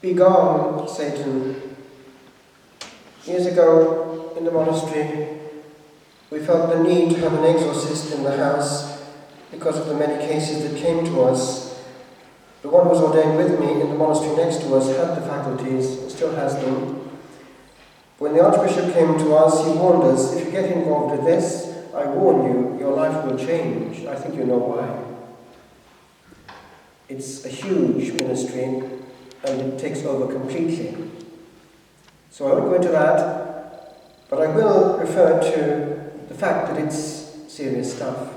Begone, Satan. Years ago in the monastery, we felt the need to have an exorcist in the house because of the many cases that came to us. The one who was ordained with me in the monastery next to us had the faculties, and still has them. When the Archbishop came to us, he warned us, if you get involved with this, I warn you, your life will change. I think you know why. It's a huge ministry, and it takes over completely. So I won't go into that, but I will refer to the fact that it's serious stuff.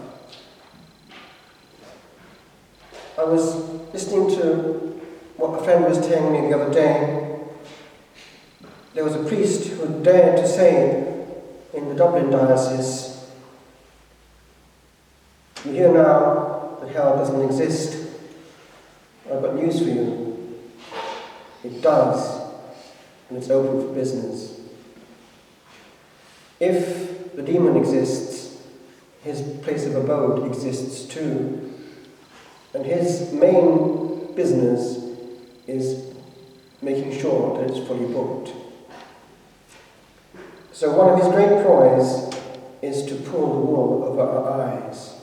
I was listening to what a friend was telling me the other day. There was a priest who dared to say in the Dublin diocese, "You hear now that hell doesn't exist. I've got news for you. It does, and it's open for business. If the demon exists, his place of abode exists too, and his main business is making sure that it's fully booked. So one of his great ploys is to pull the wool over our eyes.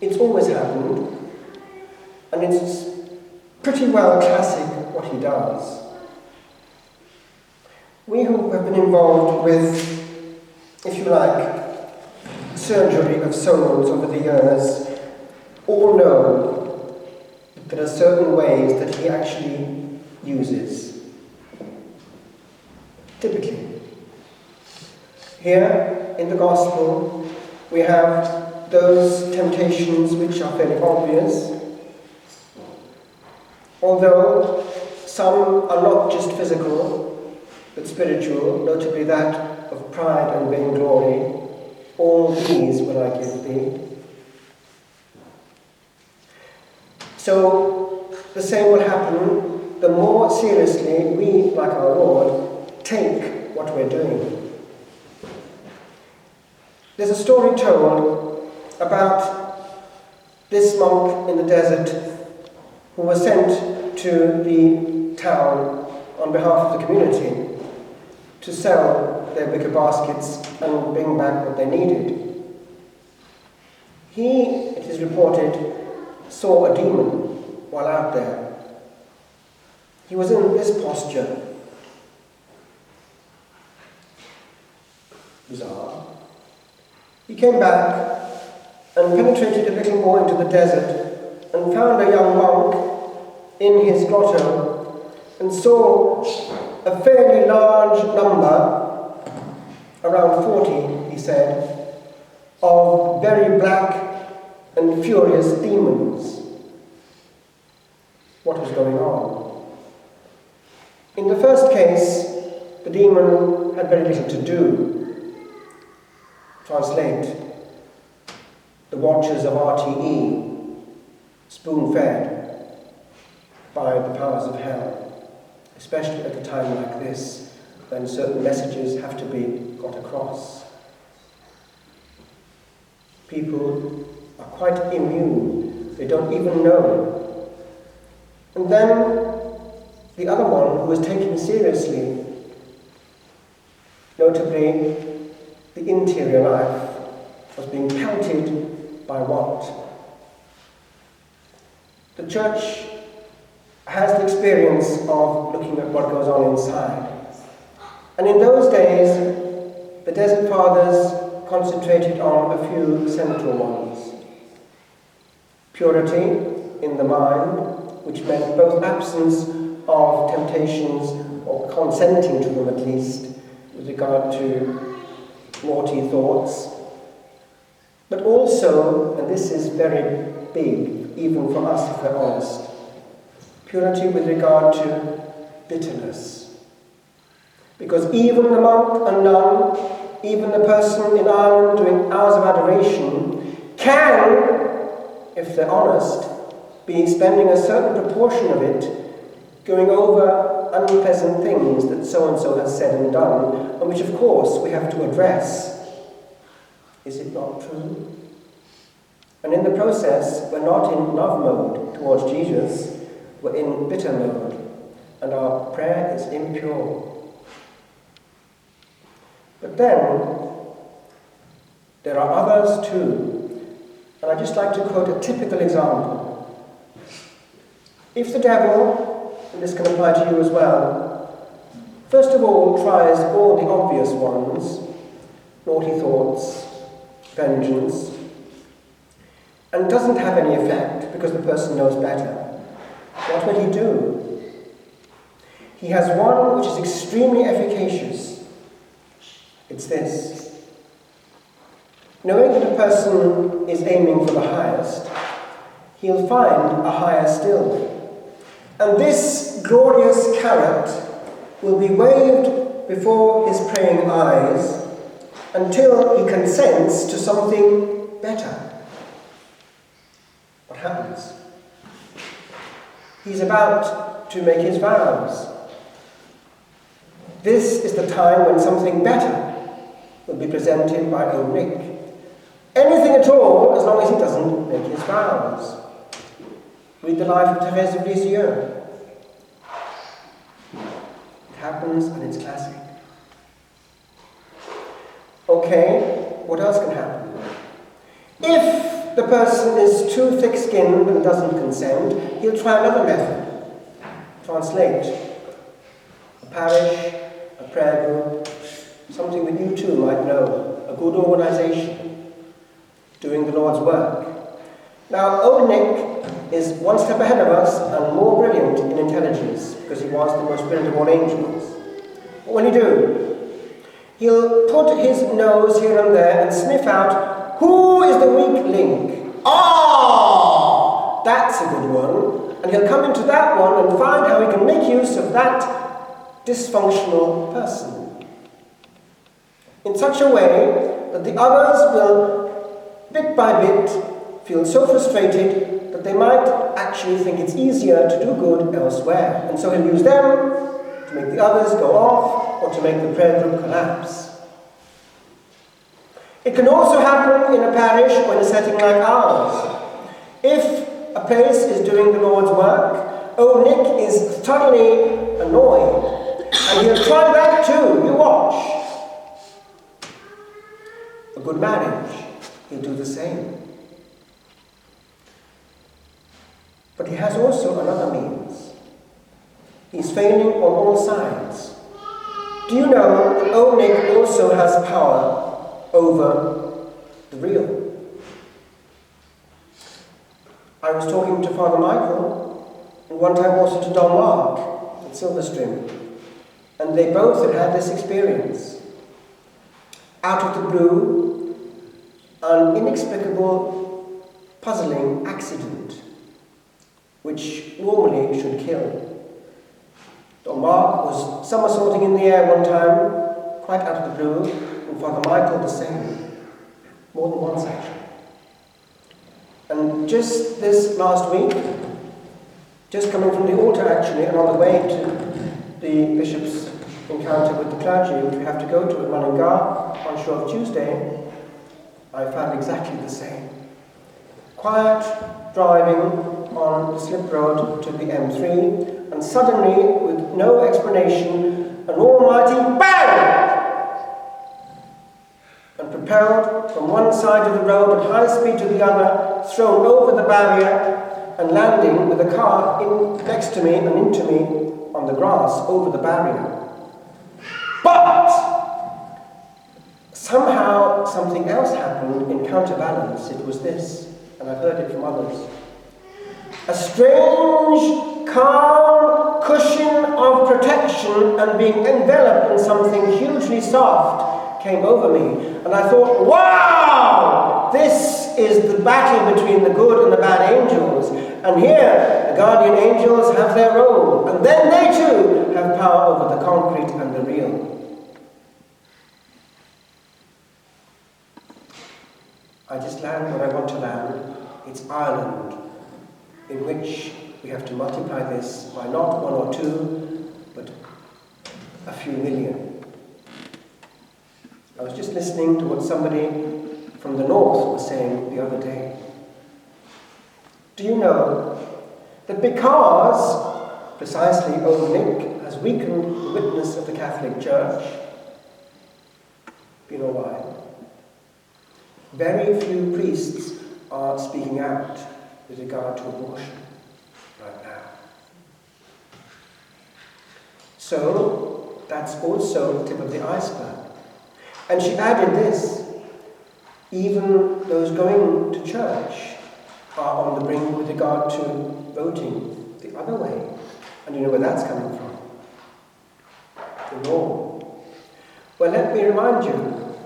It's always happened, and it's pretty well classic what he does. We who have been involved with, if you like, surgery of souls over the years, all know that there are certain ways that he actually uses. Typically. Here in the Gospel, we have those temptations which are fairly obvious, although some are not just physical, but spiritual, notably that of pride and vainglory. All these will I give thee. So the same will happen the more seriously we, like our Lord, take what we're doing. There's a story told about this monk in the desert who was sent to the town on behalf of the community to sell their wicker baskets and bring back what they needed. He, it is reported, saw a demon while out there. He was in this posture. Bizarre. He came back and penetrated a little more into the desert and found a young monk in his grotto and saw a fairly large number, around 40, he said, of very black and furious demons. What was going on? In the first case, the demon had very little to do. Translate, the watchers of RTE, spoon-fed by the powers of hell, especially at a time like this, when certain messages have to be got across. People are quite immune, they don't even know. And then the other one who was taken seriously, notably the interior life, was being pelted by what? The church has the experience of looking at what goes on inside. And in those days, the Desert Fathers concentrated on a few central ones. Purity in the mind, which meant both absence of temptations, or consenting to them at least, with regard to naughty thoughts, but also, and this is very big, even for us if we're honest, purity with regard to bitterness. Because even the monk and nun, even the person in Ireland doing hours of adoration, can, if they're honest, be spending a certain proportion of it going over unpleasant things that so-and-so has said and done, and which of course we have to address. Is it not true? And in the process, we're not in love mode towards Jesus, we're in bitter mode, and our prayer is impure. But then, there are others too, and I'd just like to quote a typical example. If the devil, and this can apply to you as well, first of all tries all the obvious ones, naughty thoughts, vengeance, and doesn't have any effect because the person knows better, what will he do? He has one which is extremely efficacious. It's this. Knowing that a person is aiming for the highest, he'll find a higher still. And this glorious carrot will be waved before his praying eyes until he consents to something better. What happens? He's about to make his vows. This is the time when something better will be presented by old Nick. Anything at all, as long as he doesn't make his vows. Read the life of Thérèse of Lisieux. It happens and it's classic. Okay, what else can happen? If the person is too thick-skinned and doesn't consent, he'll try another method. Translate. A parish, a prayer group, something that you too might know, a good organization, doing the Lord's work. Now, old Nick is one step ahead of us and more brilliant in intelligence, because he was the most brilliant of all angels. What will he do? He'll put his nose here and there and sniff out, who is the weak link? Ah, that's a good one. And he'll come into that one and find how he can make use of that dysfunctional person in such a way that the others will, bit by bit, feel so frustrated that they might actually think it's easier to do good elsewhere. And so he'll use them to make the others go off or to make the prayer group collapse. It can also happen in a parish or in a setting like ours. If a place is doing the Lord's work, old Nick is thoroughly annoyed, and he'll try that too. You watch. A good marriage, he'll do the same. But he has also another means. He's failing on all sides. Do you know that old Nick also has power over the real? I was talking to Father Michael, and one time also to Don Mark at Silverstream, and they both had this experience. Out of the blue, an inexplicable, puzzling accident, which normally should kill. Don Mark was somersaulting in the air one time, quite out of the blue, and Father Michael the same. More than once, actually. And just this last week, just coming from the altar actually, and on the way to the bishop's encounter with the clergy, which we have to go to at Mullingar on Shrove Tuesday, I found exactly the same. Quiet driving on the slip road to the M3, and suddenly, with no explanation, an almighty bang! And propelled from one side of the road at high speed to the other, thrown over the barrier, and landing with a car in next to me and into me on the grass over the barrier. But somehow something else happened in counterbalance. It was this, and I've heard it from others. A strange, calm cushion of protection and being enveloped in something hugely soft came over me. And I thought, wow! This is the battle between the good and the bad angels. And here, the guardian angels have their role. And then they too have power over the concrete and the real. I just land where I want to land. It's Ireland, in which we have to multiply this by not one or two, but a few million. I was just listening to what somebody from the north was saying the other day. Do you know that because precisely old Nick has weakened the witness of the Catholic Church, you know why? Very few priests are speaking out with regard to abortion right now. So that's also the tip of the iceberg. And she added this: even those going to church are on the brink with regard to voting the other way. And you know where that's coming from? The law. Well, let me remind you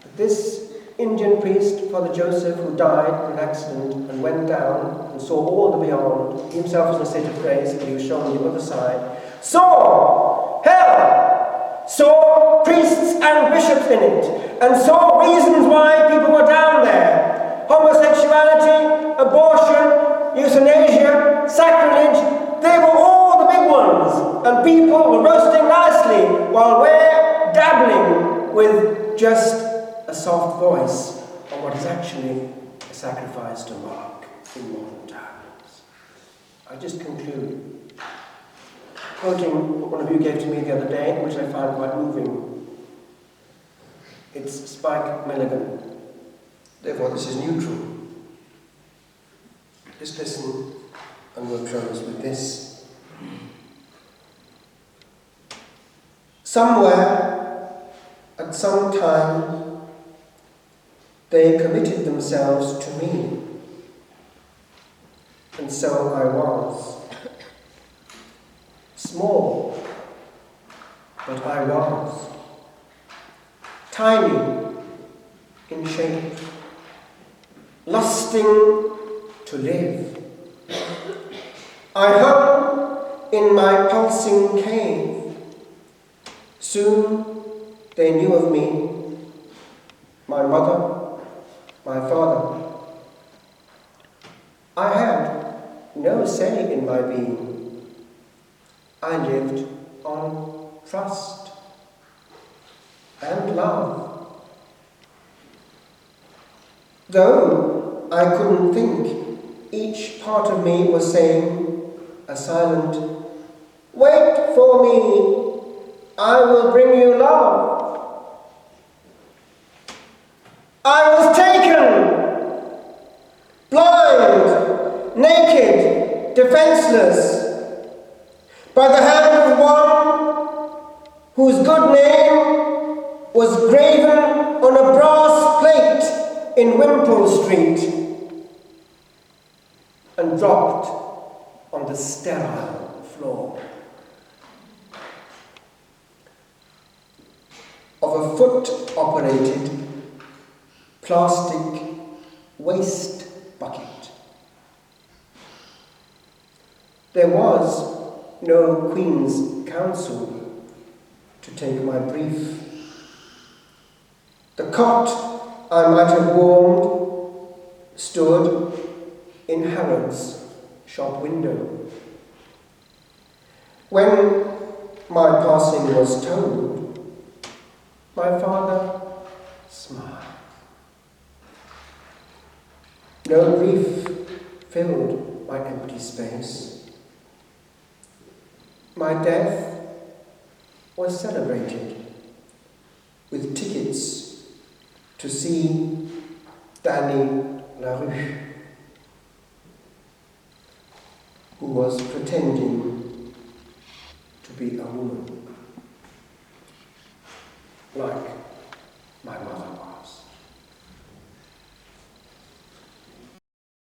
that this Indian priest, Father Joseph, who died in an accident and went down and saw all the beyond, he himself was in a state of grace, but he was shown the other side, saw hell, saw priests and bishops in it, and saw reasons why people were down there. Homosexuality, abortion, euthanasia, sacrilege, they were all the big ones, and people were roasting nicely while we're dabbling with just a soft voice on what is actually a sacrifice to mark in modern times. I just conclude quoting what one of you gave to me the other day, which I found quite moving. It's Spike Milligan. Therefore, this is neutral. Just listen, and we'll close with this. Somewhere, at some time, they committed themselves to me, and so I was. Small, but I was. Tiny in shape, lusting to live. I hung in my pulsing cave. Soon they knew of me, my mother, my father. I had no say in my being. I lived on trust and love. Though I couldn't think, each part of me was saying, a silent, "Wait for me, I will bring you love." I was taken, blind, naked, defenseless, by the hand of one whose good name was graven on a brass plate in Wimpole Street and dropped on the sterile floor of a foot-operated plastic waste bucket. There was no Queen's Counsel to take my brief. The cot I might have warmed stood in Harrod's shop window. When my passing was told, my father smiled. No grief filled my empty space. My death was celebrated with tickets to see Danny LaRue, who was pretending to be a woman, like